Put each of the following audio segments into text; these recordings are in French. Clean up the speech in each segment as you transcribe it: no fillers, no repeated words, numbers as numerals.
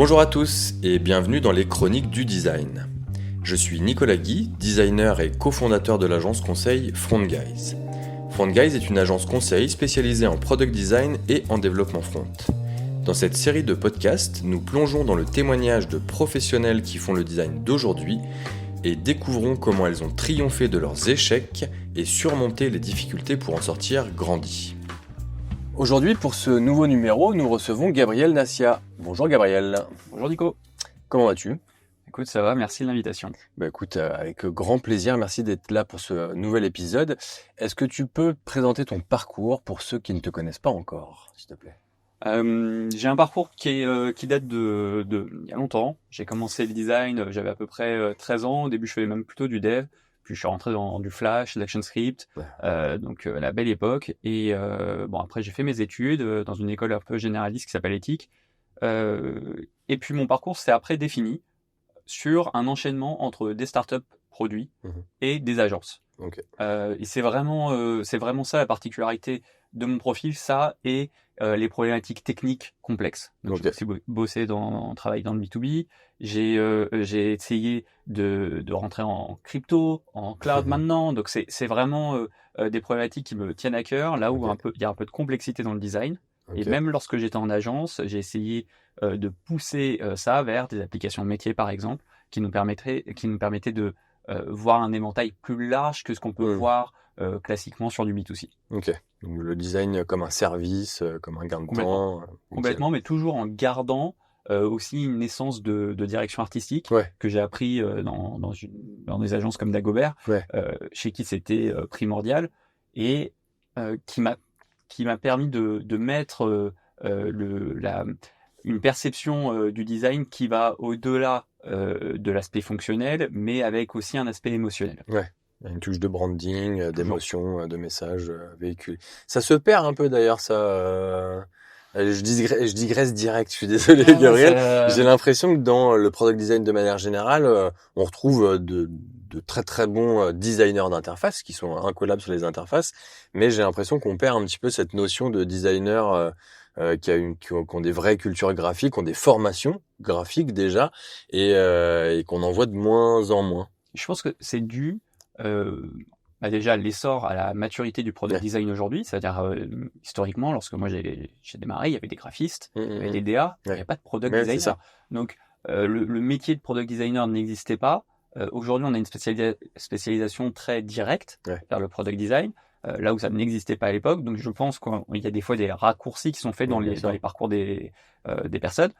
Bonjour à tous et bienvenue dans les Chroniques du Design. Je suis Nicolas Guy, designer et cofondateur de l'agence conseil Front Guys. Front Guys est une agence conseil spécialisée en product design et en développement front. Dans cette série de podcasts, nous plongeons dans le témoignage de professionnels qui font le design d'aujourd'hui et découvrons comment elles ont triomphé de leurs échecs et surmonté les difficultés pour en sortir grandis. Aujourd'hui, pour ce nouveau numéro, nous recevons Gabriel Nassia. Bonjour Gabriel. Bonjour Nico. Comment vas-tu ? Écoute, ça va, merci de l'invitation. Écoute, avec grand plaisir, merci d'être là pour ce nouvel épisode. Est-ce que tu peux présenter ton parcours pour ceux qui ne te connaissent pas encore, s'il te plaît ? J'ai un parcours qui date de il y a longtemps. J'ai commencé le design, j'avais à peu près 13 ans. Au début, je faisais même plutôt du dev. Puis je suis rentré dans du Flash, l'ActionScript, donc la belle époque. Et après j'ai fait mes études dans une école un peu généraliste qui s'appelle Ethic. Et puis mon parcours s'est après défini sur un enchaînement entre des startups produits et des agences. Okay. Et c'est vraiment ça la particularité de mon profil, ça et les problématiques techniques complexes. Donc j'ai aussi bossé travaillé dans le B2B. J'ai essayé de rentrer en crypto, en cloud maintenant. Donc c'est vraiment des problématiques qui me tiennent à cœur, là où il y a un peu de complexité dans le design. Et même lorsque j'étais en agence, j'ai essayé de pousser ça vers des applications métiers, par exemple, qui nous permettaient de voir un éventail plus large que ce qu'on peut voir classiquement sur du B2C. Ok, donc le design comme un service, comme un gain de temps. Complètement, mais toujours en gardant aussi une essence de direction artistique que j'ai appris dans des agences comme Dagobert, chez qui c'était primordial, et qui m'a permis de mettre une perception du design qui va au-delà de l'aspect fonctionnel, mais avec aussi un aspect émotionnel. Ouais, une touche de branding, d'émotion, de message véhiculé. Ça se perd un peu d'ailleurs, ça. Je digresse direct, je suis désolé Gabriel. J'ai l'impression que dans le product design de manière générale, on retrouve de très très bons designers d'interface qui sont incollables sur les interfaces, mais j'ai l'impression qu'on perd un petit peu cette notion de designer qui ont des vraies cultures graphiques, qui ont des formations graphiques déjà, et qu'on en voit de moins en moins. Je pense que c'est dû déjà l'essor à la maturité du product design aujourd'hui, c'est-à-dire historiquement, lorsque moi j'ai démarré, il y avait des graphistes, il y avait des DA, il n'y avait pas de product designer. Donc le métier de product designer n'existait pas. Aujourd'hui, on a une spécialisation très directe vers le product design, là où ça n'existait pas à l'époque. Donc je pense qu'il y a des fois des raccourcis qui sont faits dans les parcours des personnes.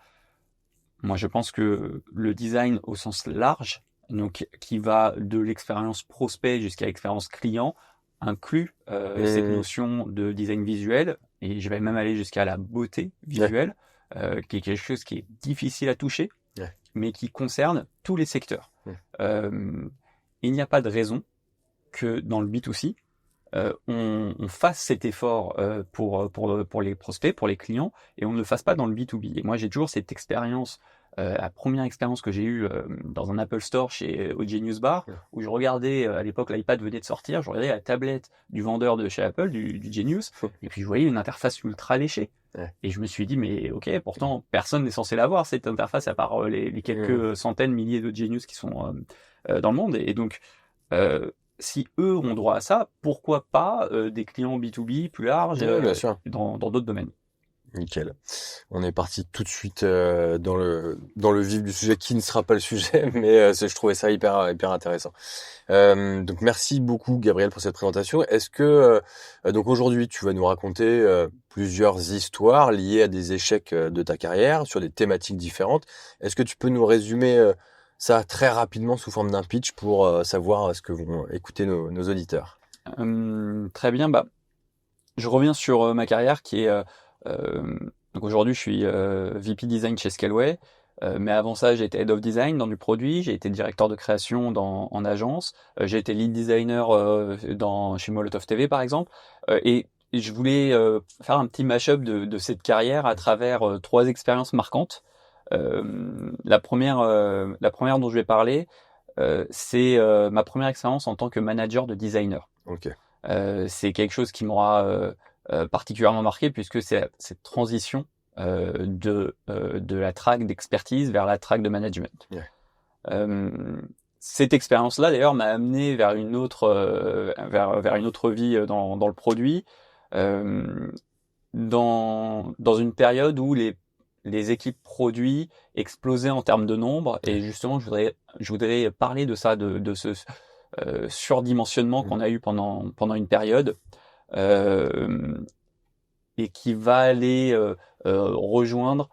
Moi, je pense que le design au sens large, donc qui va de l'expérience prospect jusqu'à l'expérience client, inclut cette notion de design visuel, et je vais même aller jusqu'à la beauté visuelle, qui est quelque chose qui est difficile à toucher, mais qui concerne tous les secteurs. Il n'y a pas de raison que dans le B2C, on fasse cet effort pour les prospects, pour les clients, et on ne le fasse pas dans le B2B. Et moi, j'ai toujours cette expérience, la première expérience que j'ai eue dans un Apple Store chez OG News Bar, où je regardais, à l'époque l'iPad venait de sortir, je regardais la tablette du vendeur de chez Apple, du Genius, et puis je voyais une interface ultra léchée. Et je me suis dit, mais ok, pourtant personne n'est censé l'avoir cette interface, à part les quelques centaines, milliers de Genius qui sont dans le monde. Et donc, si eux ont droit à ça, pourquoi pas des clients B2B plus larges dans d'autres domaines. Nickel. On est parti tout de suite dans le vif du sujet qui ne sera pas le sujet, mais je trouvais ça hyper intéressant. Donc merci beaucoup Gabriel pour cette présentation. Est-ce que donc aujourd'hui tu vas nous raconter plusieurs histoires liées à des échecs de ta carrière sur des thématiques différentes. Est-ce que tu peux nous résumer ça très rapidement sous forme d'un pitch pour savoir ce que vont écouter nos auditeurs? Très bien. Je reviens sur ma carrière qui est donc aujourd'hui je suis VP Design chez Scaleway, mais avant ça j'ai été Head of Design dans du produit, j'ai été directeur de création en agence, j'ai été Lead Designer chez Molotov TV par exemple, et je voulais faire un petit mash-up de cette carrière à travers 3 expériences marquantes. La première dont je vais parler, c'est ma première expérience en tant que manager de designer. C'est quelque chose qui m'aura particulièrement marqué, puisque c'est cette transition de la track d'expertise vers la track de management. Cette expérience-là, d'ailleurs, m'a amené vers une autre vie dans le produit, dans une période où les équipes produits explosaient en termes de nombre, et justement, je voudrais parler de ça, de ce surdimensionnement qu'on a eu pendant une période, et qui va aller rejoindre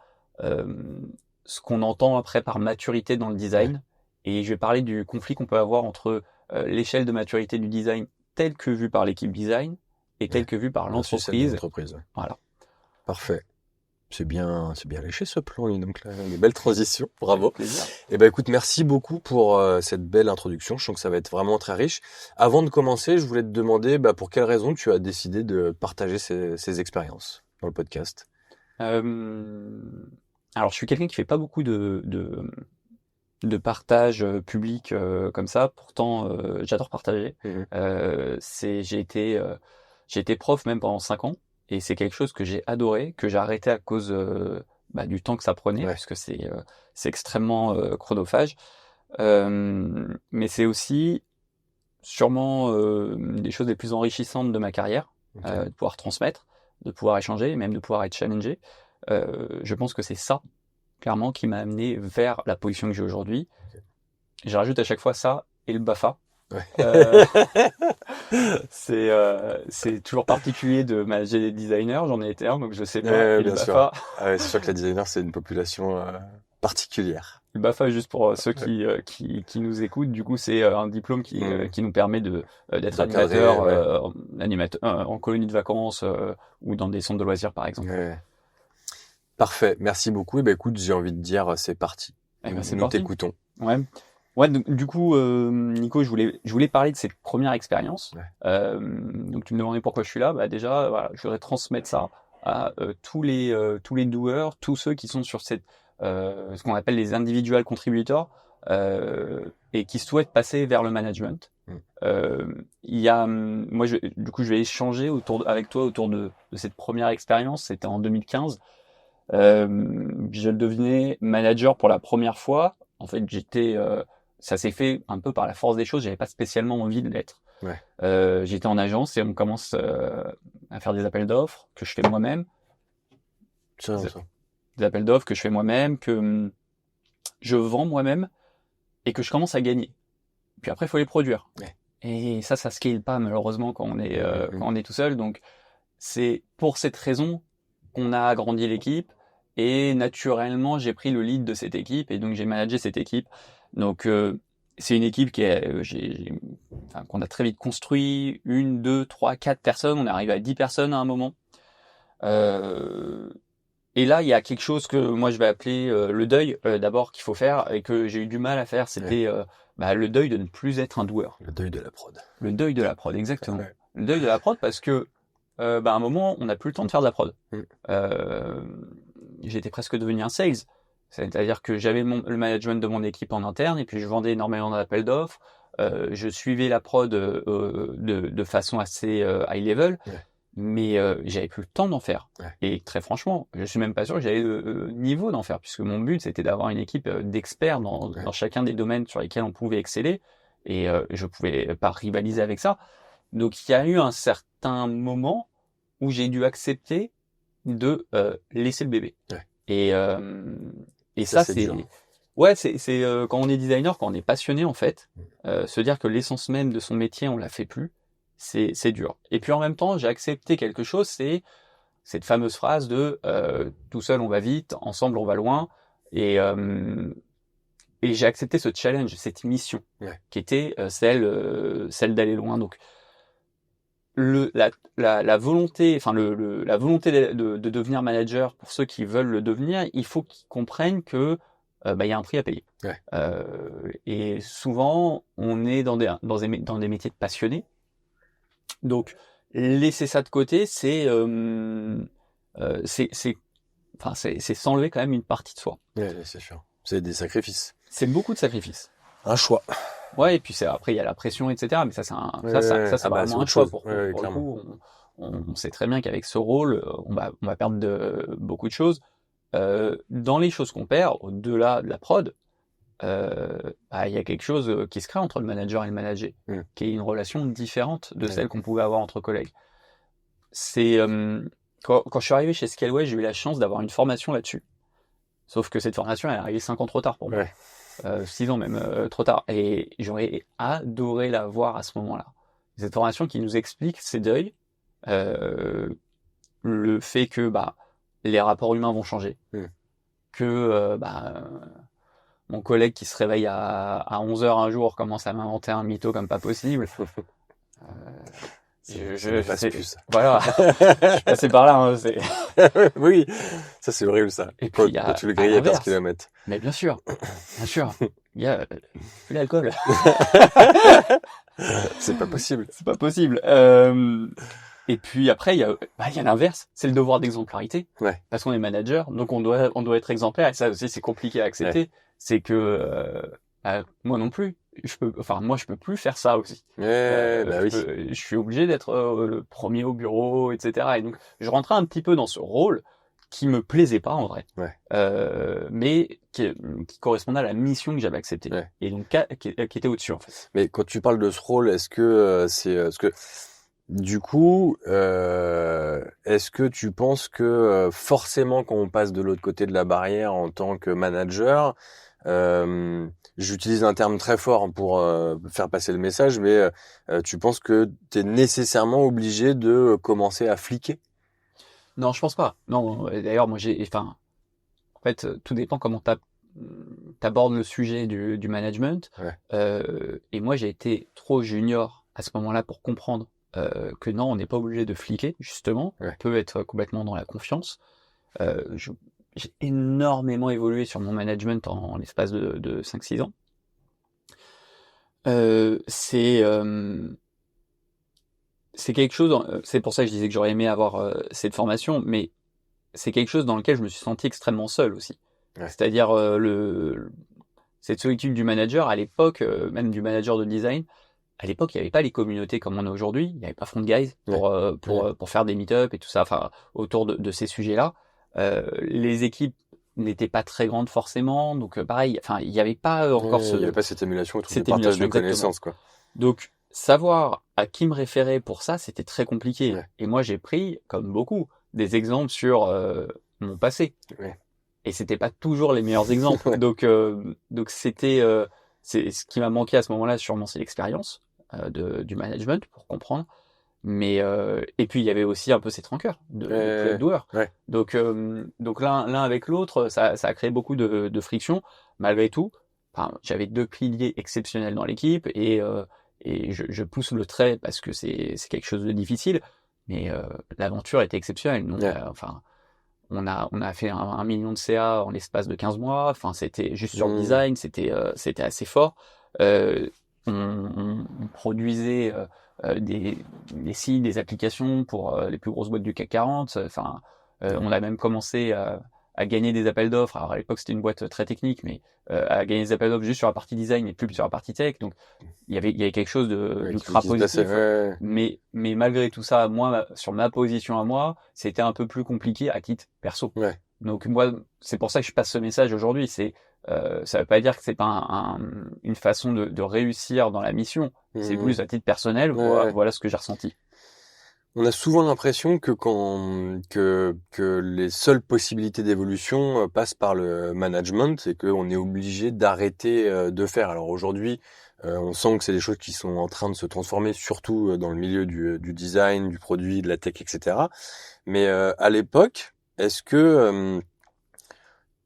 ce qu'on entend après par maturité dans le design. Et je vais parler du conflit qu'on peut avoir entre l'échelle de maturité du design telle que vue par l'équipe design et telle que vue par l'entreprise. Voilà. Parfait. C'est bien léché ce plan, donc là, une belle transition. Bravo. Et écoute, merci beaucoup pour cette belle introduction. Je sens que ça va être vraiment très riche. Avant de commencer, je voulais te demander pour quelle raison tu as décidé de partager ces expériences dans le podcast. Alors, je suis quelqu'un qui fait pas beaucoup de partage public comme ça. Pourtant, j'adore partager. J'ai été prof même pendant 5 ans. Et c'est quelque chose que j'ai adoré, que j'ai arrêté à cause du temps que ça prenait, puisque c'est extrêmement chronophage. Mais c'est aussi sûrement des choses les plus enrichissantes de ma carrière, de pouvoir transmettre, de pouvoir échanger, et même de pouvoir être challengé. Je pense que c'est ça, clairement, qui m'a amené vers la position que j'ai aujourd'hui. Je rajoute à chaque fois ça et le BAFA. C'est toujours particulier de manager des designers, j'en ai été un, donc je sais pas. Bien sûr. C'est sûr que les designers, c'est une population particulière. Le BAFA, juste pour ceux qui nous écoutent, du coup, c'est un diplôme qui nous permet d'être animateur, en colonie de vacances ou dans des centres de loisirs, par exemple. Parfait, merci beaucoup. Et écoute, j'ai envie de dire, c'est parti. Nous t'écoutons. Ouais, du coup, Nico, je voulais parler de cette première expérience. Donc, tu me demandais pourquoi je suis là. Déjà, voilà, je voudrais transmettre ça à tous les doers, tous ceux qui sont sur ce qu'on appelle les individual contributors et qui souhaitent passer vers le management. Moi, je vais échanger avec toi autour de cette première expérience. C'était en 2015. Je devenais manager pour la première fois. En fait, ça s'est fait un peu par la force des choses. J'avais pas spécialement envie de l'être. J'étais en agence et on commence à faire des appels d'offres que je fais moi-même. Des appels d'offres que je fais moi-même, que je vends moi-même et que je commence à gagner. Puis après, il faut les produire. Et ça scale pas malheureusement quand on est tout seul. Donc, c'est pour cette raison qu'on a agrandi l'équipe. Et naturellement, j'ai pris le lead de cette équipe et donc j'ai managé cette équipe. Donc, c'est une équipe qu'on a très vite construit. 1, 2, 3, 4 personnes. On est arrivé à 10 personnes à un moment. Et là, il y a quelque chose que moi je vais appeler le deuil d'abord qu'il faut faire et que j'ai eu du mal à faire. C'était le deuil de ne plus être un doueur. Le deuil de la prod. Le deuil de la prod, exactement. Le deuil de la prod parce que à un moment, on n'a plus le temps de faire de la prod. J'étais presque devenu un sales. C'est-à-dire que j'avais le management de mon équipe en interne et puis je vendais énormément d'appels d'offres. Je suivais la prod de façon assez high level, mais j'avais plus le temps d'en faire. Et très franchement, je suis même pas sûr que j'avais le niveau d'en faire, puisque mon but c'était d'avoir une équipe d'experts dans chacun des domaines sur lesquels on pouvait exceller, et je pouvais pas rivaliser avec ça. Donc il y a eu un certain moment où j'ai dû accepter de laisser le bébé. Et ça c'est dur. C'est quand on est designer, quand on est passionné en fait, se dire que l'essence même de son métier on la fait plus, c'est dur. Et puis en même temps, j'ai accepté quelque chose, c'est cette fameuse phrase de tout seul on va vite, ensemble on va loin, et j'ai accepté ce challenge, cette mission qui était celle d'aller loin. Donc la volonté, la volonté de devenir manager pour ceux qui veulent le devenir, il faut qu'ils comprennent que il y a un prix à payer. Et souvent, on est dans des métiers de passionnés. Donc, laisser ça de côté, c'est s'enlever quand même une partie de soi. C'est sûr. C'est des sacrifices. C'est beaucoup de sacrifices. Un choix. Ouais, et puis après, il y a la pression, etc. Mais ça, c'est vraiment un choix. Pour le coup, on sait très bien qu'avec ce rôle, on va perdre beaucoup de choses. dans les choses qu'on perd, au-delà de la prod, il y a quelque chose qui se crée entre le manager et le manager, qui est une relation différente de celle qu'on pouvait avoir entre collègues. C'est quand je suis arrivé chez Scaleway, j'ai eu la chance d'avoir une formation là-dessus. Sauf que cette formation, elle est arrivée 5 ans trop tard pour moi. 6 ans même, trop tard. Et j'aurais adoré la voir à ce moment-là. Cette formation qui nous explique ces deuils, le fait que les rapports humains vont changer, que mon collègue qui se réveille à 11h un jour commence à m'inventer un mytho comme pas possible. Je passe plus, ça. Voilà, je suis passé par là. Hein, oui, ça c'est horrible ça. Et puis, quand tu le grilles à 15 km. Mais bien sûr, il y a plus l'alcool. C'est pas possible. C'est pas possible. Et puis après, il y a l'inverse, c'est le devoir d'exemplarité. Parce qu'on est manager, donc on doit être exemplaire. Et ça aussi, c'est compliqué à accepter. C'est que moi non plus. Je peux plus faire ça aussi. Je suis obligé d'être le premier au bureau, etc. Et donc, je rentrais un petit peu dans ce rôle qui me plaisait pas en vrai, mais qui correspondait à la mission que j'avais acceptée et donc qui était au-dessus en fait. Mais quand tu parles de ce rôle, est-ce que du coup, est-ce que tu penses que forcément quand on passe de l'autre côté de la barrière en tant que manager, j'utilise un terme très fort pour faire passer le message, mais tu penses que tu es nécessairement obligé de commencer à fliquer? Non, je pense pas. Non, d'ailleurs, moi en fait, tout dépend comment t'abordes le sujet du management. Et moi, j'ai été trop junior à ce moment-là pour comprendre que non, on n'est pas obligé de fliquer, justement. On peut être complètement dans la confiance. J'ai énormément évolué sur mon management en l'espace de 5-6 ans. C'est quelque chose, c'est pour ça que je disais que j'aurais aimé avoir cette formation, mais c'est quelque chose dans lequel je me suis senti extrêmement seul aussi. C'est-à-dire cette solitude du manager à l'époque, même du manager de design. À l'époque, il n'y avait pas les communautés comme on a aujourd'hui. Il n'y avait pas Front Guys pour faire des meet-up et tout ça, autour de ces sujets-là. Les équipes n'étaient pas très grandes forcément, donc pareil, il n'y avait pas encore il n'y avait pas cette émulation autour du partage de connaissances, quoi. Donc savoir à qui me référer pour ça, c'était très compliqué. Et moi, j'ai pris, comme beaucoup, des exemples sur mon passé. Et c'était pas toujours les meilleurs exemples. Donc c'était c'est ce qui m'a manqué à ce moment-là, sûrement, c'est l'expérience du management pour comprendre. Mais et puis il y avait aussi un peu cette rancœur de doueur. Donc l'un avec l'autre, ça a créé beaucoup de friction. Malgré tout, j'avais 2 piliers exceptionnels dans l'équipe et je pousse le trait parce que c'est quelque chose de difficile. Mais l'aventure était exceptionnelle. Donc, on a fait 1 million de CA en l'espace de 15 mois. C'était juste sur le design, c'était assez fort. On produisait des sites, des applications pour les plus grosses boîtes du CAC 40. On a même commencé à gagner des appels d'offres. Alors à l'époque c'était une boîte très technique, mais à gagner des appels d'offres juste sur la partie design et plus sur la partie tech. Donc il y avait quelque chose d'ultra positif. Mais malgré tout ça, moi sur ma position à moi, c'était un peu plus compliqué à titre perso. Donc moi c'est pour ça que je passe ce message aujourd'hui. Ça veut pas dire que c'est pas une façon de réussir dans la mission. C'est plus à titre personnel. Voilà ce que j'ai ressenti. On a souvent l'impression que les seules possibilités d'évolution passent par le management et qu'on est obligé d'arrêter de faire. Alors aujourd'hui, on sent que c'est des choses qui sont en train de se transformer, surtout dans le milieu du design, du produit, de la tech, etc. Mais à l'époque, est-ce que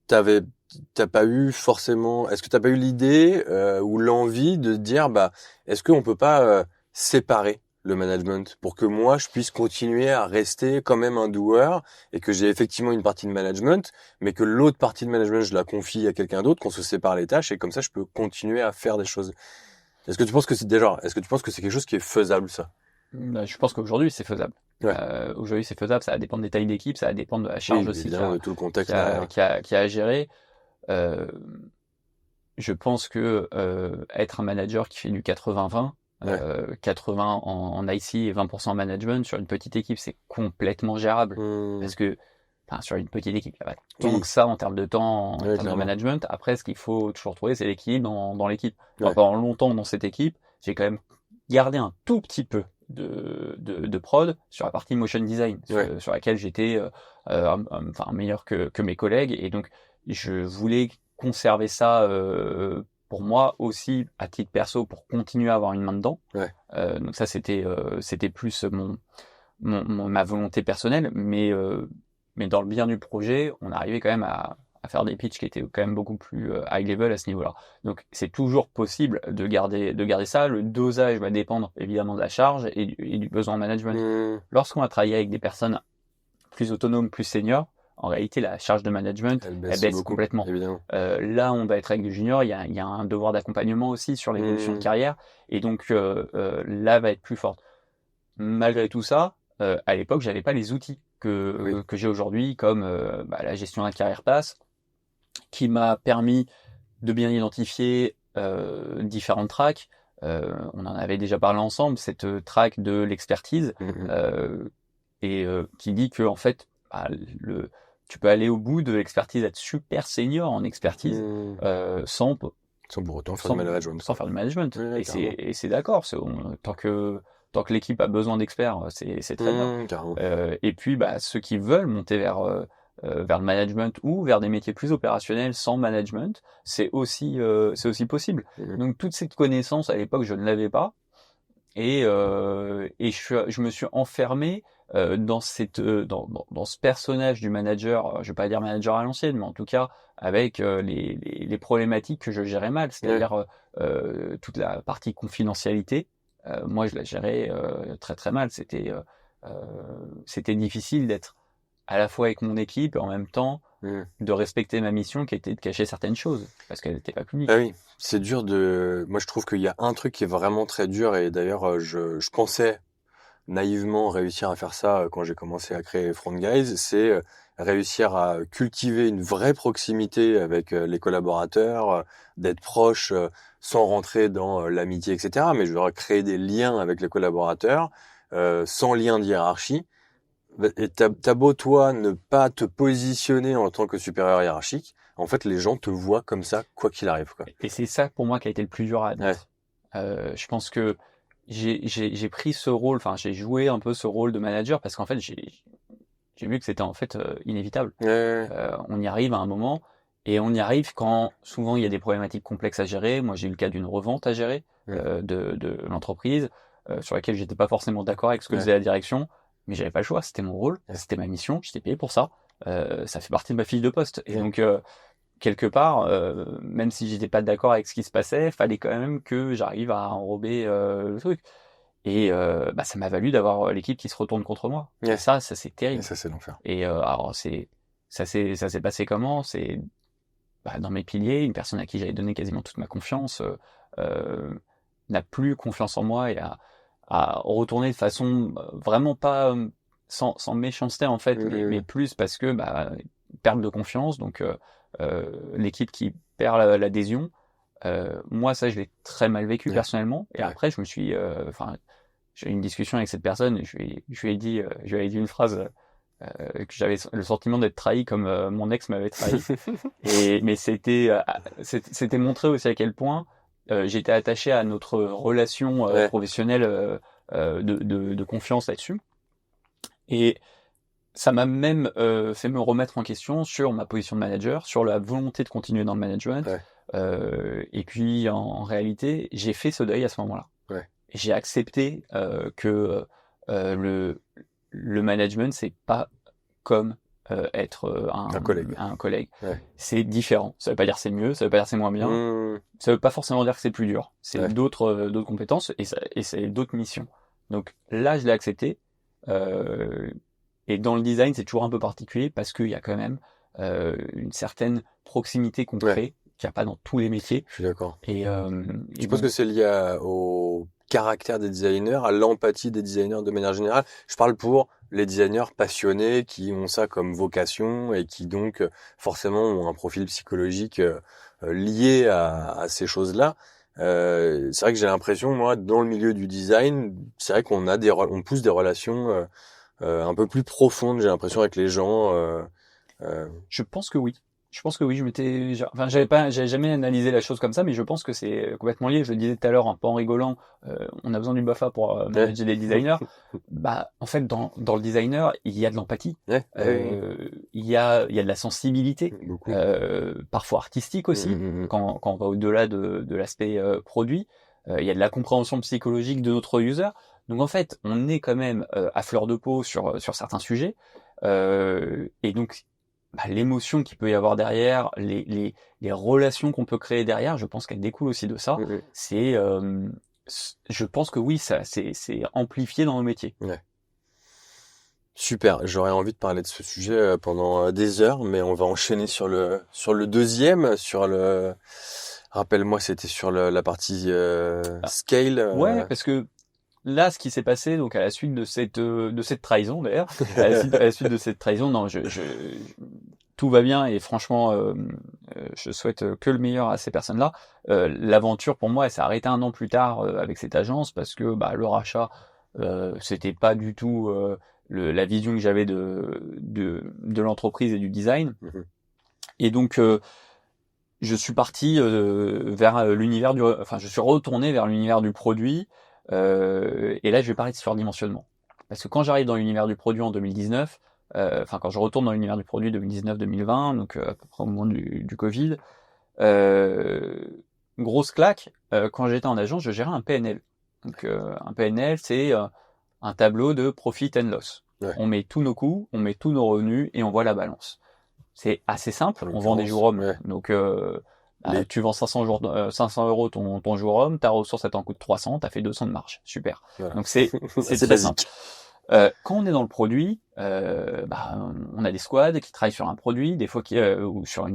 t'as pas eu forcément, est-ce que t'as pas eu l'idée ou l'envie de dire, est-ce qu'on peut pas séparer le management pour que moi je puisse continuer à rester quand même un doer et que j'ai effectivement une partie de management, mais que l'autre partie de management je la confie à quelqu'un d'autre, qu'on se sépare les tâches et comme ça je peux continuer à faire des choses. Est-ce que tu penses que c'est quelque chose qui est faisable, ça? Je pense qu'aujourd'hui c'est faisable. Aujourd'hui c'est faisable, ça va dépendre des tailles d'équipe, ça va dépendre de la charge aussi de tout le contexte qu'il y a à gérer. Je pense que être un manager qui fait du 80-20, 80 en IC et 20% en management sur une petite équipe, c'est complètement gérable. Parce que sur une petite équipe, il n'y a pas tant que ça en termes de temps, en termes de management. Après, ce qu'il faut toujours trouver, c'est l'équilibre dans l'équipe. Alors, pendant longtemps dans cette équipe, j'ai quand même gardé un tout petit peu de prod sur la partie motion design, sur laquelle j'étais meilleur que mes collègues, et donc je voulais conserver ça pour moi aussi à titre perso, pour continuer à avoir une main dedans. Donc ça c'était plus ma volonté personnelle, mais dans le bien du projet, on arrivait quand même à faire des pitchs qui étaient quand même beaucoup plus high level à ce niveau-là. Donc c'est toujours possible de garder ça. Le dosage va dépendre évidemment de la charge et du besoin en management. Lorsqu'on va travailler avec des personnes plus autonomes, plus seniors, en réalité la charge de management elle baisse complètement. Là on va être avec des juniors, il y a un devoir d'accompagnement aussi sur l'évolution de carrière, et donc là va être plus forte. Malgré tout ça, à l'époque j'avais pas les outils que j'ai aujourd'hui, comme la gestion de la carrière pass, qui m'a permis de bien identifier différentes tracks. On en avait déjà parlé ensemble, cette track de l'expertise, et qui dit que en fait, tu peux aller au bout de l'expertise, être super senior en expertise, sans pour autant faire du management. Sans faire du management. Et c'est d'accord. Tant que l'équipe a besoin d'experts, c'est très bien. Et puis, ceux qui veulent monter vers le management ou vers des métiers plus opérationnels sans management, c'est aussi possible. Donc toute cette connaissance à l'époque, je ne l'avais pas, et je me suis enfermé dans ce personnage du manager. Je vais pas dire manager à l'ancienne, mais en tout cas avec les problématiques que je gérais mal, c'est-à-dire toute la partie confidentialité. Moi, je la gérais très très mal. C'était difficile d'être à la fois avec mon équipe et en même temps de respecter ma mission, qui était de cacher certaines choses parce qu'elles n'étaient pas publiques. Ah oui, c'est dur moi je trouve qu'il y a un truc qui est vraiment très dur, et d'ailleurs je pensais naïvement réussir à faire ça quand j'ai commencé à créer Front Guys, c'est réussir à cultiver une vraie proximité avec les collaborateurs, d'être proche sans rentrer dans l'amitié, etc. Mais je veux créer des liens avec les collaborateurs sans lien de hiérarchie. Et t'as beau, toi, ne pas te positionner en tant que supérieur hiérarchique, en fait, les gens te voient comme ça, quoi qu'il arrive, quoi. Et c'est ça, pour moi, qui a été le plus dur à admettre. Je pense que j'ai pris ce rôle, j'ai joué un peu ce rôle de manager, parce qu'en fait, j'ai vu que c'était en fait inévitable. On y arrive à un moment, et on y arrive quand, souvent, il y a des problématiques complexes à gérer. Moi, j'ai eu le cas d'une revente à gérer de l'entreprise, sur laquelle j'étais pas forcément d'accord avec ce que faisait la direction. Mais j'avais pas le choix, c'était mon rôle, c'était ma mission, j'étais payé pour ça, ça fait partie de ma fiche de poste. Et donc, quelque part, même si j'étais pas d'accord avec ce qui se passait, fallait quand même que j'arrive à enrober le truc. Et ça m'a valu d'avoir l'équipe qui se retourne contre moi. Et ça c'est terrible. Et ça, c'est l'enfer. Et alors, ça s'est passé comment? C'est dans mes piliers, une personne à qui j'avais donné quasiment toute ma confiance n'a plus confiance en moi, et à retourner de façon vraiment pas sans méchanceté en fait, mais plus parce que perte de confiance, donc l'équipe qui perd l'adhésion. Moi, ça, je l'ai très mal vécu personnellement. Et après, je me suis, j'ai eu une discussion avec cette personne, et je lui ai dit une phrase que j'avais le sentiment d'être trahi comme mon ex m'avait trahi. Mais c'était montré aussi à quel point j'étais attaché à notre relation professionnelle de confiance là-dessus. Et ça m'a même fait me remettre en question sur ma position de manager, sur la volonté de continuer dans le management. Et puis, en réalité, j'ai fait ce deuil à ce moment-là. Et j'ai accepté que le management, c'est pas comme être un collègue. C'est différent. Ça veut pas dire c'est mieux, ça veut pas dire c'est moins bien. Ça veut pas forcément dire que c'est plus dur. C'est d'autres compétences, et c'est d'autres missions. Donc là, je l'ai accepté. Et dans le design, c'est toujours un peu particulier, parce qu'il y a quand même une certaine proximité qu'on crée, qu'il n'y a pas dans tous les métiers. Je suis d'accord. Et je pense que c'est lié au caractère des designers, à l'empathie des designers de manière générale. Je parle pour les designers passionnés qui ont ça comme vocation, et qui donc forcément ont un profil psychologique lié à ces choses-là. C'est vrai que j'ai l'impression, moi, dans le milieu du design, c'est vrai qu'on pousse des relations un peu plus profondes, j'ai l'impression, avec les gens. Je pense que oui. J'avais jamais analysé la chose comme ça, mais je pense que c'est complètement lié. Je le disais tout à l'heure, un peu en rigolant, on a besoin du BAFA pour manager des designers. En fait, dans le designer, il y a de l'empathie, il y a de la sensibilité, parfois artistique aussi, quand on va au-delà de l'aspect produit. Il y a de la compréhension psychologique de notre user. Donc en fait, on est quand même à fleur de peau sur certains sujets, et donc l'émotion qu'il peut y avoir derrière, les relations qu'on peut créer derrière, je pense qu'elle découle aussi de ça. Je pense que oui, ça c'est amplifié dans nos métiers. Ouais. Super, j'aurais envie de parler de ce sujet pendant des heures, mais on va enchaîner sur le deuxième, rappelle-moi, c'était sur la partie scale. Ouais, parce que là, ce qui s'est passé, donc à la suite de cette trahison d'ailleurs, à la suite de cette trahison, non, tout va bien et franchement, je souhaite que le meilleur à ces personnes-là. L'aventure pour moi, elle s'est arrêtée 1 an plus tard avec cette agence parce que le rachat, c'était pas du tout la vision que j'avais de l'entreprise et du design. Et donc je suis parti vers l'univers je suis retourné vers l'univers du produit. Et là, je vais parler de surdimensionnement. Parce que quand j'arrive dans l'univers du produit en 2019, quand je retourne dans l'univers du produit 2019-2020, donc à peu près au moment du Covid, grosse claque, quand j'étais en agence, je gérais un PNL. Donc un PNL, c'est un tableau de profit and loss. Ouais. On met tous nos coûts, on met tous nos revenus et on voit la balance. C'est assez simple, on vend des jours hommes. Ouais. Donc tu vends 500 euros ton jour homme, ta ressource elle t'en coûte 300, t'as fait 200 de marge. Super. Voilà. Donc c'est très simple. Quand on est dans le produit, on a des squads qui travaillent sur un produit, des fois ou sur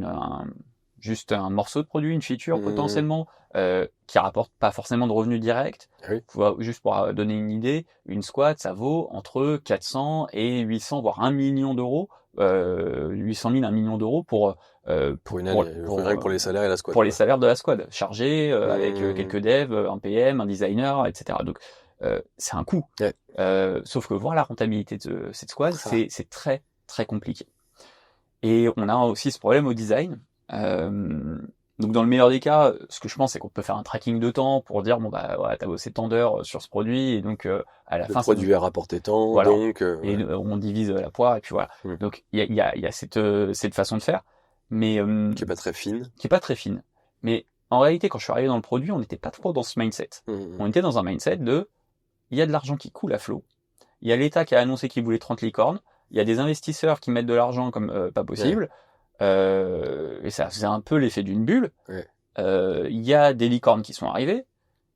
juste un morceau de produit, une feature potentiellement, qui rapporte pas forcément de revenus directs. Oui. Juste pour donner une idée, une squad ça vaut entre 400 et 800 voire 1 million d'euros. 800 000, 1 million d'euros pour une année, rien que pour les salaires et la squad. Pour les salaires de la squad, chargés avec quelques devs, un PM, un designer, etc. Donc c'est un coût. Ouais. Sauf que voir la rentabilité de cette squad, c'est très très compliqué. Et on a aussi ce problème au design. Donc dans le meilleur des cas, ce que je pense, c'est qu'on peut faire un tracking de temps pour dire t'as bossé tant d'heures sur ce produit et donc à la fin le produit a rapporté tant, voilà. Donc et on divise la poire et puis voilà. Donc il y a cette façon de faire, mais qui est pas très fine. Mais en réalité, quand je suis arrivé dans le produit, on n'était pas trop dans ce mindset. On était dans un mindset de il y a de l'argent qui coule à flot. Il y a l'État qui a annoncé qu'il voulait 30 licornes. Il y a des investisseurs qui mettent de l'argent comme pas possible. Ouais. Et ça faisait un peu l'effet d'une bulle. Ouais. Il y a des licornes qui sont arrivées,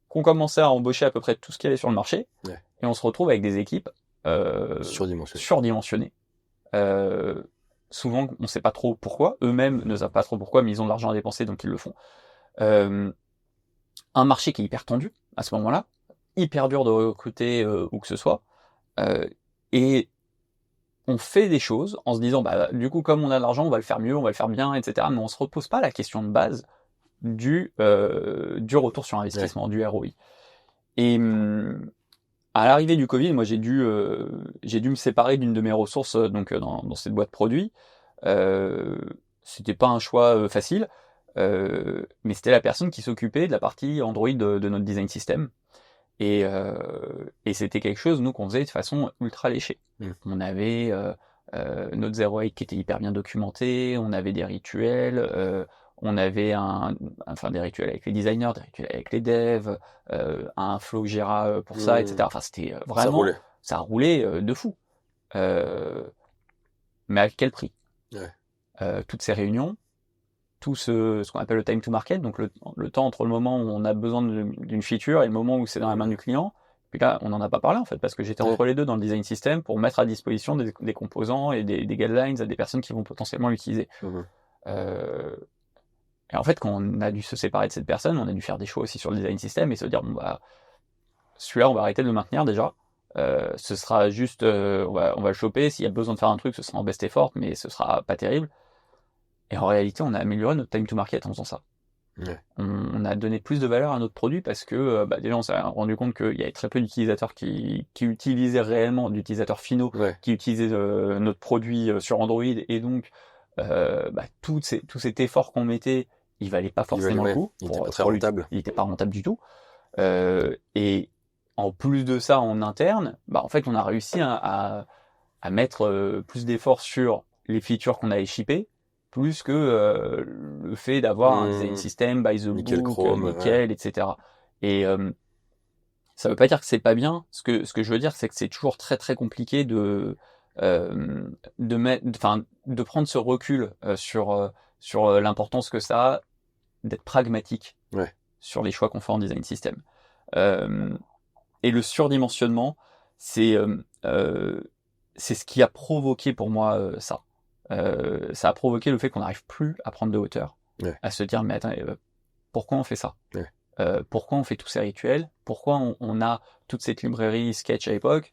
qu'on commençait à embaucher à peu près tout ce qui allait sur le marché, ouais. Et on se retrouve avec des équipes surdimensionnées. Souvent, on ne sait pas trop pourquoi. Eux-mêmes ne savent pas trop pourquoi, mais ils ont de l'argent à dépenser, donc ils le font. Un marché qui est hyper tendu à ce moment-là, hyper dur de recruter où que ce soit, et on fait des choses en se disant du coup comme on a de l'argent on va le faire mieux, on va le faire bien, etc. Mais on se repose pas la question de base du retour sur investissement, ouais. Du ROI. Et à l'arrivée du Covid, moi j'ai dû me séparer d'une de mes ressources donc dans cette boîte produit. C'était pas un choix facile, mais c'était la personne qui s'occupait de la partie Android de notre design system. Et c'était quelque chose, nous, qu'on faisait de façon ultra léchée. On avait notre 08 qui était hyper bien documenté, on avait des rituels, on avait des rituels avec les designers, des rituels avec les devs, un flow Jira pour ça, etc. Enfin, c'était vraiment... Ça roulait de fou. Mais à quel prix? Ouais. Toutes ces réunions, tout ce qu'on appelle le time to market, donc le temps entre le moment où on a besoin d'une feature et le moment où c'est dans la main du client. Puis là, on n'en a pas parlé en fait, parce que j'étais entre les deux dans le design system pour mettre à disposition des composants et des guidelines à des personnes qui vont potentiellement l'utiliser. Et en fait, quand on a dû se séparer de cette personne, on a dû faire des choix aussi sur le design system et se dire celui-là, on va arrêter de le maintenir déjà. Ce sera juste, on va le choper. S'il y a besoin de faire un truc, ce sera en best effort, mais ce sera pas terrible. Et en réalité, on a amélioré notre time to market en faisant ça. Ouais. On a donné plus de valeur à notre produit parce que déjà on s'est rendu compte qu'il y avait très peu d'utilisateurs qui utilisaient réellement, d'utilisateurs finaux, ouais. Qui utilisaient notre produit sur Android, et donc tout cet effort qu'on mettait, il valait pas forcément le coup. Il était pas très rentable. Il était pas rentable du tout. Et en plus de ça, en interne, en fait, on a réussi à mettre plus d'efforts sur les features qu'on avait shippées, plus que le fait d'avoir un design system by the nickel book, chrome, nickel, etc. Et ça veut pas dire que c'est pas bien. Ce que je veux dire, c'est que c'est toujours très très compliqué de prendre ce recul sur l'importance que ça a d'être pragmatique sur les choix qu'on fait en design system. Et le surdimensionnement, c'est ce qui a provoqué pour moi ça. Ça a provoqué le fait qu'on n'arrive plus à prendre de hauteur, à se dire mais attends, pourquoi on fait ça? Pourquoi on fait tous ces rituels? Pourquoi on a toute cette librairie Sketch à l'époque?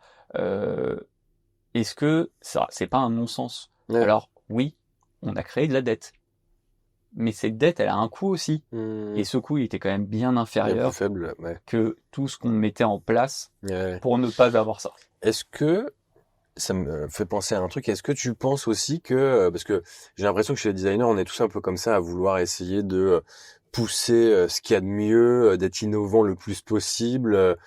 Est-ce que ça, c'est pas un non-sens? Alors oui, on a créé de la dette, mais cette dette, elle a un coût aussi. Et ce coût, il était quand même bien inférieur que tout ce qu'on mettait en place pour ne pas avoir ça. Est-ce que ça me fait penser à un truc? Est-ce que tu penses aussi que, parce que j'ai l'impression que chez les designers, on est tous un peu comme ça à vouloir essayer de pousser ce qu'il y a de mieux, d'être innovant le plus possible,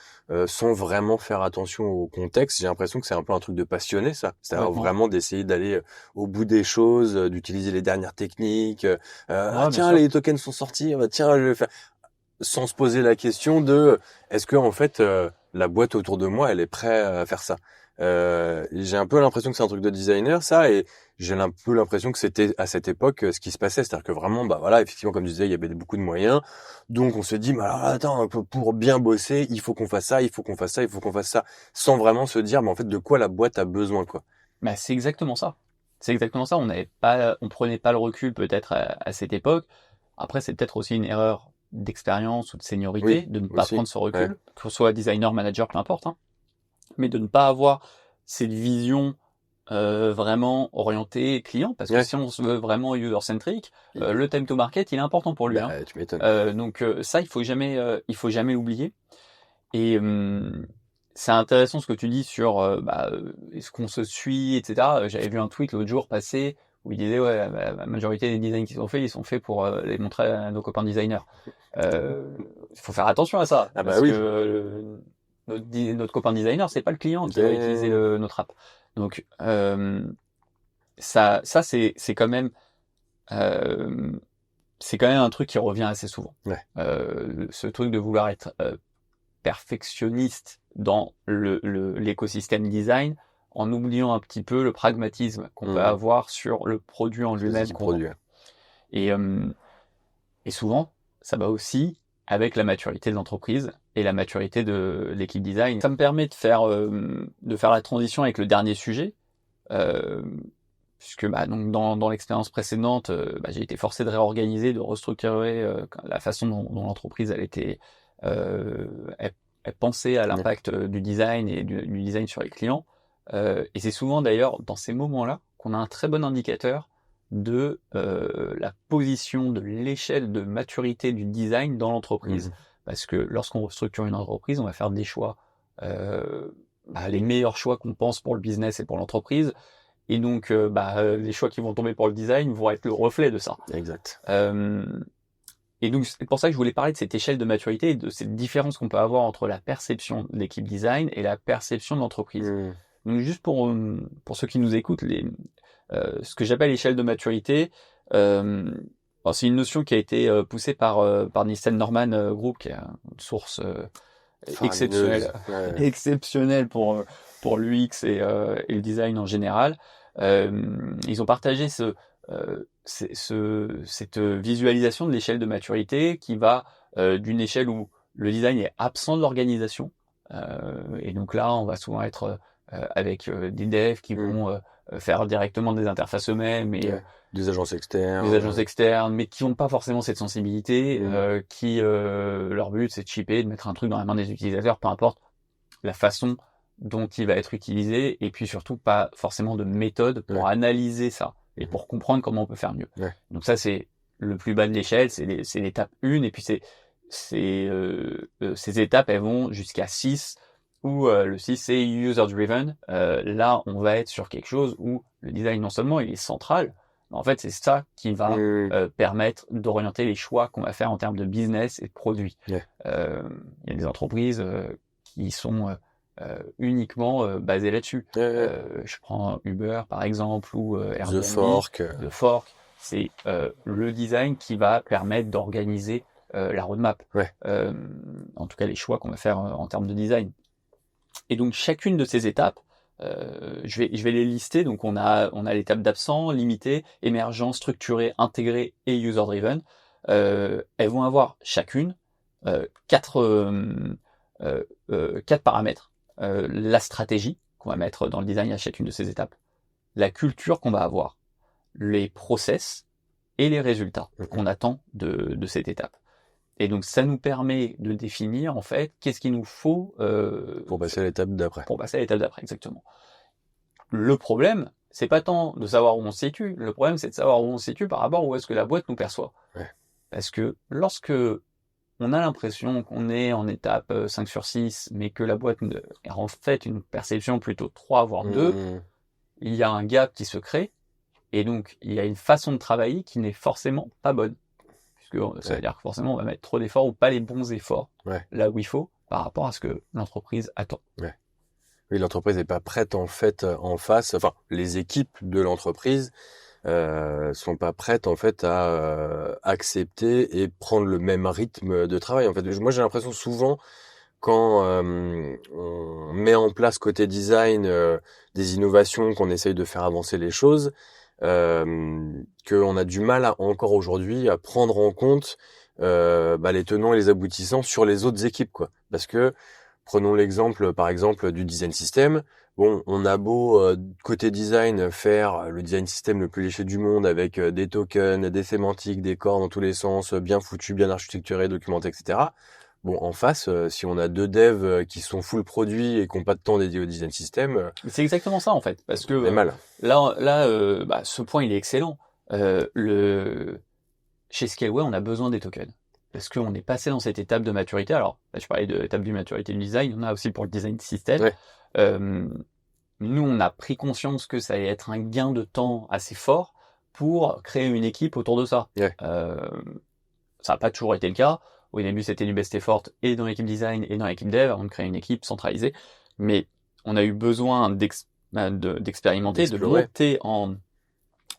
sans vraiment faire attention au contexte. J'ai l'impression que c'est un peu un truc de passionné, ça. C'est-à-dire vraiment d'essayer d'aller au bout des choses, d'utiliser les dernières techniques. Tiens, les tokens sont sortis. Tiens, je vais faire. Sans se poser la question de est-ce que en fait la boîte autour de moi, elle est prête à faire ça. J'ai un peu l'impression que c'est un truc de designer, ça, et j'ai un peu l'impression que c'était à cette époque ce qui se passait, c'est-à-dire que vraiment, effectivement, comme tu disais, il y avait beaucoup de moyens, donc on se dit, mais alors attends, pour bien bosser, il faut qu'on fasse ça, il faut qu'on fasse ça, il faut qu'on fasse ça, sans vraiment se dire, mais en fait, de quoi la boîte a besoin, quoi. C'est exactement ça. C'est exactement ça. On prenait pas le recul peut-être à cette époque. Après, c'est peut-être aussi une erreur d'expérience ou de seniorité de ne pas prendre ce recul, que ce soit designer, manager, peu importe, hein. Mais de ne pas avoir cette vision vraiment orientée client, parce que si on se veut vraiment user-centric, le time to market, il est important pour lui. Tu m'étonnes. Donc ça, il faut jamais l'oublier. Et c'est intéressant ce que tu dis sur est-ce qu'on se suit, etc. J'avais vu un tweet l'autre jour passer où il disait la majorité des designs qui sont faits, ils sont faits pour les montrer à nos copains designers. Il faut faire attention à ça, parce que notre copain designer, c'est pas le client qui va utiliser notre app. Donc ça c'est quand même un truc qui revient assez souvent. Ce truc de vouloir être perfectionniste dans l'écosystème design, en oubliant un petit peu le pragmatisme qu'on peut avoir sur le produit en lui-même. Et souvent, ça va aussi avec la maturité de l'entreprise et la maturité de l'équipe design. Ça me permet de faire la transition avec le dernier sujet, puisque donc dans l'expérience précédente, j'ai été forcé de réorganiser, de restructurer la façon dont l'entreprise elle pensait à l'impact du design et du design sur les clients. Et c'est souvent d'ailleurs dans ces moments-là qu'on a un très bon indicateur de la position, de l'échelle de maturité du design dans l'entreprise. Parce que lorsqu'on restructure une entreprise, on va faire des choix, les meilleurs choix qu'on pense pour le business et pour l'entreprise. Et donc, les choix qui vont tomber pour le design vont être le reflet de ça. Exact. Et donc, c'est pour ça que je voulais parler de cette échelle de maturité et de cette différence qu'on peut avoir entre la perception de l'équipe design et la perception de l'entreprise. Donc, juste pour ceux qui nous écoutent, ce que j'appelle l'échelle de maturité, c'est une notion qui a été poussée par Nielsen Norman Group, qui est une source exceptionnelle pour l'UX et le design en général. Ils ont partagé cette visualisation de l'échelle de maturité qui va d'une échelle où le design est absent de l'organisation. Et donc là, on va souvent être avec des devs qui vont faire directement des interfaces eux-mêmes et des agences externes, mais qui n'ont pas forcément cette sensibilité, qui leur but c'est de shipper, de mettre un truc dans la main des utilisateurs, peu importe la façon dont il va être utilisé, et puis surtout pas forcément de méthode pour analyser ça et pour comprendre comment on peut faire mieux. Donc ça, c'est le plus bas de l'échelle, c'est l'étape 1, et puis ces étapes, elles vont jusqu'à 6, où le 6 c'est user driven. Là, on va être sur quelque chose où le design, non seulement il est central, En fait, c'est ça qui va permettre d'orienter les choix qu'on va faire en termes de business et de produits. Il y a des entreprises qui sont uniquement basées là-dessus. Je prends Uber par exemple ou Airbnb, The Fork. C'est le design qui va permettre d'organiser la roadmap. En tout cas, les choix qu'on va faire en termes de design. Et donc, chacune de ces étapes, je vais les lister. Donc, on a l'étape d'absent, limité, émergent, structuré, intégré et user-driven. Elles vont avoir chacune quatre paramètres. La stratégie qu'on va mettre dans le design à chacune de ces étapes, la culture qu'on va avoir, les process et les résultats qu'on attend de cette étape. Et donc, ça nous permet de définir, en fait, qu'est-ce qu'il nous faut pour passer à l'étape d'après. Pour passer à l'étape d'après, exactement. Le problème, c'est pas tant de savoir où on se situe. Le problème, c'est de savoir où on se situe par rapport à où est-ce que la boîte nous perçoit. Parce que lorsque on a l'impression qu'on est en étape 5 sur 6, mais que la boîte est en fait une perception plutôt 3, voire 2, il y a un gap qui se crée. Et donc, il y a une façon de travailler qui n'est forcément pas bonne. Puisque ça veut dire que forcément, on va mettre trop d'efforts ou pas les bons efforts là où il faut par rapport à ce que l'entreprise attend. Oui, l'entreprise n'est pas prête en fait en face. Enfin, les équipes de l'entreprise sont pas prêtes en fait à accepter et prendre le même rythme de travail. En fait, moi j'ai l'impression souvent quand on met en place côté design des innovations, qu'on essaye de faire avancer les choses, qu'on a du mal encore aujourd'hui à prendre en compte les tenants et les aboutissants sur les autres équipes, quoi. Parce que prenons l'exemple, par exemple, du design system. Bon, on a beau côté design faire le design system le plus léché du monde avec des tokens, des sémantiques, des corps dans tous les sens, bien foutu, bien architecturé, documenté, etc. Bon, en face, si on a 2 devs qui sont full produits et qui n'ont pas de temps dédié au design system, c'est exactement ça en fait, parce que mal. Là, ce point il est excellent. Chez Scaleway, on a besoin des tokens parce qu'on est passé dans cette étape de maturité. Alors, là, je parlais de l'étape de maturité du design, on a aussi pour le design system. Nous, on a pris conscience que ça allait être un gain de temps assez fort pour créer une équipe autour de ça. Ça n'a pas toujours été le cas. Au début, c'était du best effort et dans l'équipe design et dans l'équipe dev avant de créer une équipe centralisée. Mais on a eu besoin d'expérimenter, de monter en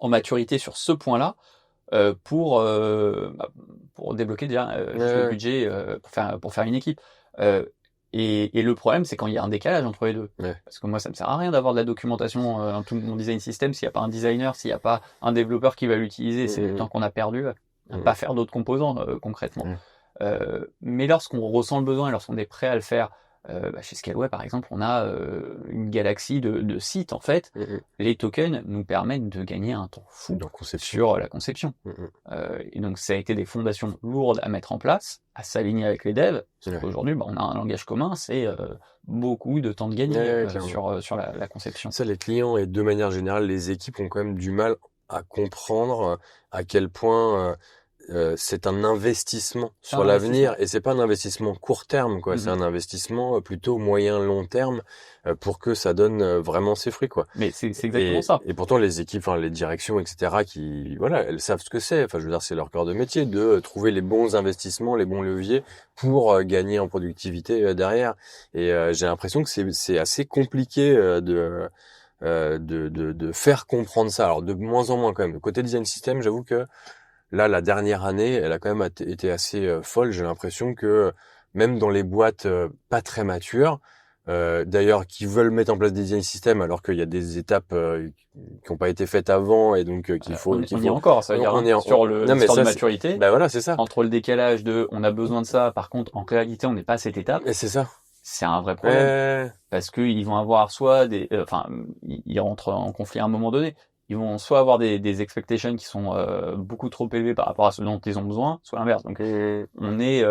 maturité sur ce point-là pour débloquer déjà le budget pour faire une équipe. Et le problème, c'est quand il y a un décalage entre les deux. Parce que moi, ça me sert à rien d'avoir de la documentation dans tout mon design system s'il n'y a pas un designer, s'il n'y a pas un développeur qui va l'utiliser. C'est le temps qu'on a perdu à pas faire d'autres composants concrètement. Mais lorsqu'on ressent le besoin et lorsqu'on est prêt à le faire, chez Scaleway par exemple, on a une galaxie de sites en fait. Les tokens nous permettent de gagner un temps fou sur la conception. Et donc ça a été des fondations lourdes à mettre en place, à s'aligner avec les devs. Aujourd'hui, on a un langage commun, c'est beaucoup de temps de gagner sur la conception. Ça, les clients et de manière générale, les équipes ont quand même du mal à comprendre à quel point c'est un investissement sur l'avenir, et c'est pas un investissement court terme, quoi. C'est un investissement plutôt moyen long terme pour que ça donne vraiment ses fruits, quoi. Mais c'est exactement ça. Et pourtant les équipes, les directions, etc., qui elles savent ce que c'est. Enfin, je veux dire, c'est leur cœur de métier de trouver les bons investissements, les bons leviers pour gagner en productivité derrière. Et j'ai l'impression que c'est assez compliqué de faire comprendre ça. Alors de moins en moins quand même. Côté design system, j'avoue que là, la dernière année, elle a quand même été assez folle. J'ai l'impression que même dans les boîtes pas très matures, d'ailleurs, qui veulent mettre en place des design systems alors qu'il y a des étapes qui n'ont pas été faites avant et donc qu'il faut. On y est encore, ça veut dire sur l'histoire de maturité. Ben voilà, c'est ça. Entre le décalage on a besoin de ça, par contre, en réalité, on n'est pas à cette étape. Et c'est ça. C'est un vrai problème parce qu'ils vont avoir soit ils rentrent en conflit à un moment donné. Ils vont soit avoir des expectations qui sont beaucoup trop élevées par rapport à ce dont ils ont besoin, soit l'inverse. Donc, on est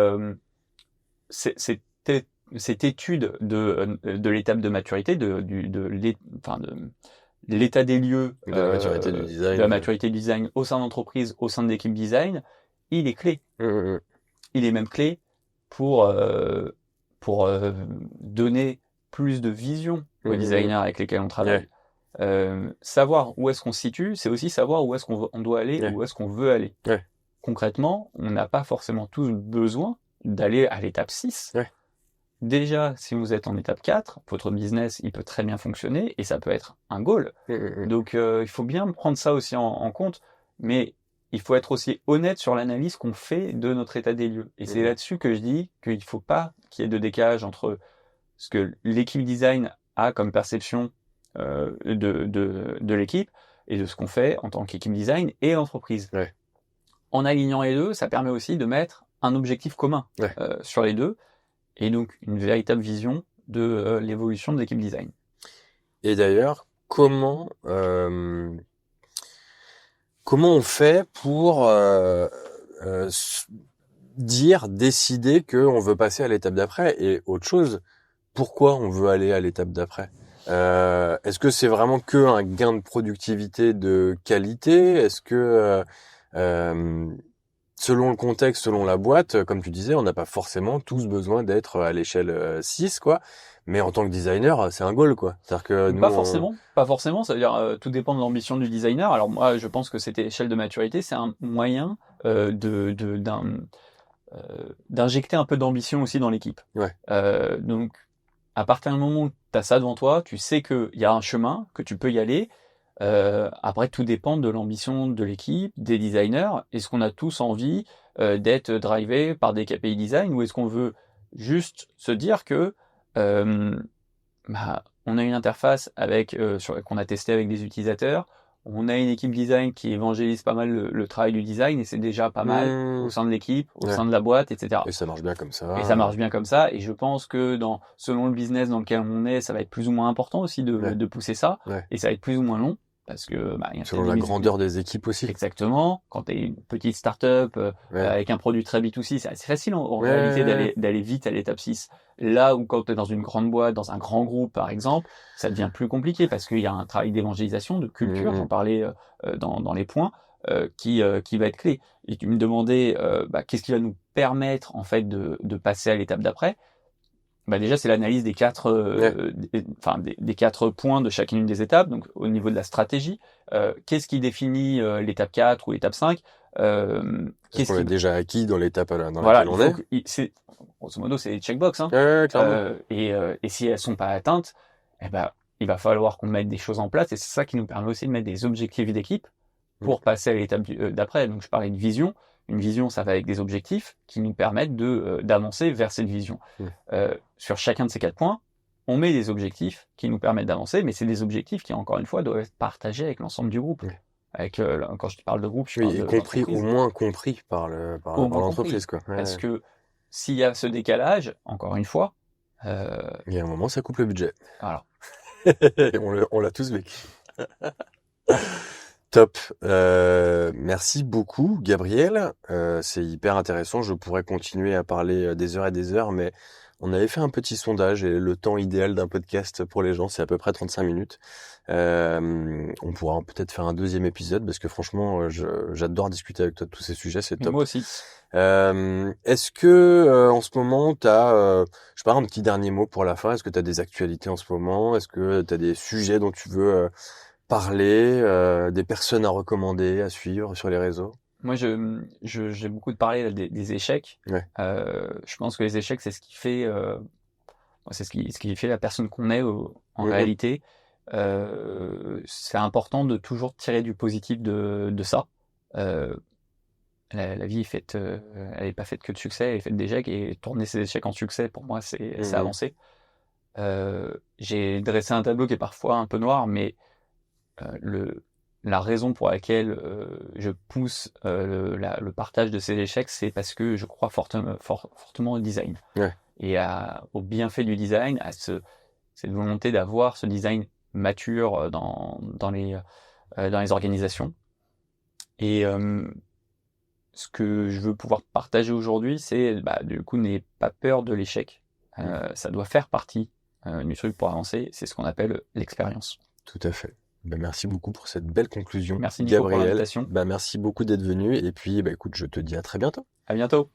cette étude de l'étape de maturité, de l'état des lieux de la maturité du design, de la maturité du design au sein de l'entreprise, au sein de l'équipe design, il est clé. Il est même clé pour donner plus de vision aux designers avec lesquels on travaille. Savoir où est-ce qu'on se situe, c'est aussi savoir où est-ce qu'on doit aller, où est-ce qu'on veut aller. Concrètement, on n'a pas forcément tous besoin d'aller à l'étape 6. Déjà, si vous êtes en étape 4, votre business, il peut très bien fonctionner et ça peut être un goal. Donc, il faut bien prendre ça aussi en compte, mais il faut être aussi honnête sur l'analyse qu'on fait de notre état des lieux. Et c'est là-dessus que je dis qu'il ne faut pas qu'il y ait de décalage entre ce que l'équipe design a comme perception de l'équipe et de ce qu'on fait en tant qu'équipe design et entreprise. En alignant les deux, ça permet aussi de mettre un objectif commun sur les deux et donc une véritable vision de l'évolution de l'équipe design. Et d'ailleurs, comment on fait pour décider qu'on veut passer à l'étape d'après? Et autre chose, pourquoi on veut aller à l'étape d'après? Est-ce que c'est vraiment que un gain de productivité de qualité? Est-ce que selon le contexte, selon la boîte, comme tu disais, on n'a pas forcément tous besoin d'être à l'échelle 6, quoi. Mais en tant que designer, c'est un goal, quoi. C'est-à-dire que nous, pas forcément. Ça veut dire tout dépend de l'ambition du designer. Alors moi, je pense que cette échelle de maturité, c'est un moyen d'injecter un peu d'ambition aussi dans l'équipe. Donc, à partir du moment où tu as ça devant toi, tu sais qu'il y a un chemin, que tu peux y aller. Après, tout dépend de l'ambition de l'équipe, des designers. Est-ce qu'on a tous envie d'être drivé par des KPI design ou est-ce qu'on veut juste se dire que on a une interface qu'on a testé avec des utilisateurs, on a une équipe design qui évangélise pas mal le travail du design et c'est déjà pas mal au sein de l'équipe, au sein de la boîte, etc. Et ça marche bien comme ça. Et je pense que selon le business dans lequel on est, ça va être plus ou moins important aussi de pousser ça. Et ça va être plus ou moins long. Parce que selon la grandeur des équipes aussi. Exactement. Quand tu es une petite start-up avec un produit très B2C, c'est assez facile en réalité d'aller vite à l'étape 6. Là où quand tu es dans une grande boîte, dans un grand groupe par exemple, ça devient plus compliqué parce qu'il y a un travail d'évangélisation, de culture, j'en parlais dans les points, qui va être clé. Et tu me demandais qu'est-ce qui va nous permettre en fait de passer à l'étape d'après. Déjà, c'est l'analyse des 4 points de chacune des étapes. Donc, au niveau de la stratégie, qu'est-ce qui définit l'étape 4 ou l'étape 5 qu'est-ce qu'on a déjà acquis dans l'étape dans laquelle on est. Grosso modo, c'est les checkbox. Et si elles sont pas atteintes, il va falloir qu'on mette des choses en place. Et c'est ça qui nous permet aussi de mettre des objectifs d'équipe pour passer à l'étape d'après. Donc, je parlais de vision. Une vision, ça va avec des objectifs qui nous permettent d'avancer vers cette vision. Sur chacun de ces 4 points, on met des objectifs qui nous permettent d'avancer, mais c'est des objectifs qui, encore une fois, doivent être partagés avec l'ensemble du groupe. Quand je te parle de groupe, je parle de compris, au moins compris par l'entreprise. Parce que s'il y a ce décalage, encore une fois... il y a un moment, ça coupe le budget. Voilà. on l'a tous vécu. Top. Merci beaucoup, Gabriel. C'est hyper intéressant. Je pourrais continuer à parler des heures et des heures, mais on avait fait un petit sondage et le temps idéal d'un podcast pour les gens, c'est à peu près 35 minutes. On pourra peut-être faire un deuxième épisode parce que franchement, j'adore discuter avec toi de tous ces sujets. C'est top. Moi aussi. Est-ce que en ce moment, tu as, je sais pas, un petit dernier mot pour la fin? Est-ce que tu as des actualités en ce moment? Est-ce que tu as des sujets dont tu veux parler, des personnes à recommander, à suivre sur les réseaux? Moi, j'ai beaucoup de parler des échecs. Je pense que les échecs, c'est ce qui fait, ce qui fait la personne qu'on est en réalité. C'est important de toujours tirer du positif de ça. La vie est faite, elle n'est pas faite que de succès, elle est faite d'échecs et tourner ces échecs en succès, pour moi, c'est avancer. J'ai dressé un tableau qui est parfois un peu noir, mais la raison pour laquelle je pousse le partage de ces échecs, c'est parce que je crois fortement au design. Et au bienfait du design, à cette volonté d'avoir ce design mature dans les organisations. Et ce que je veux pouvoir partager aujourd'hui, c'est du coup, n'ayez pas peur de l'échec. Ça doit faire partie du truc pour avancer. C'est ce qu'on appelle l'expérience. Tout à fait. Merci beaucoup pour cette belle conclusion. Merci Nico, Gabriel. pour l'invitation. Merci beaucoup d'être venu et puis écoute, je te dis à très bientôt. À bientôt.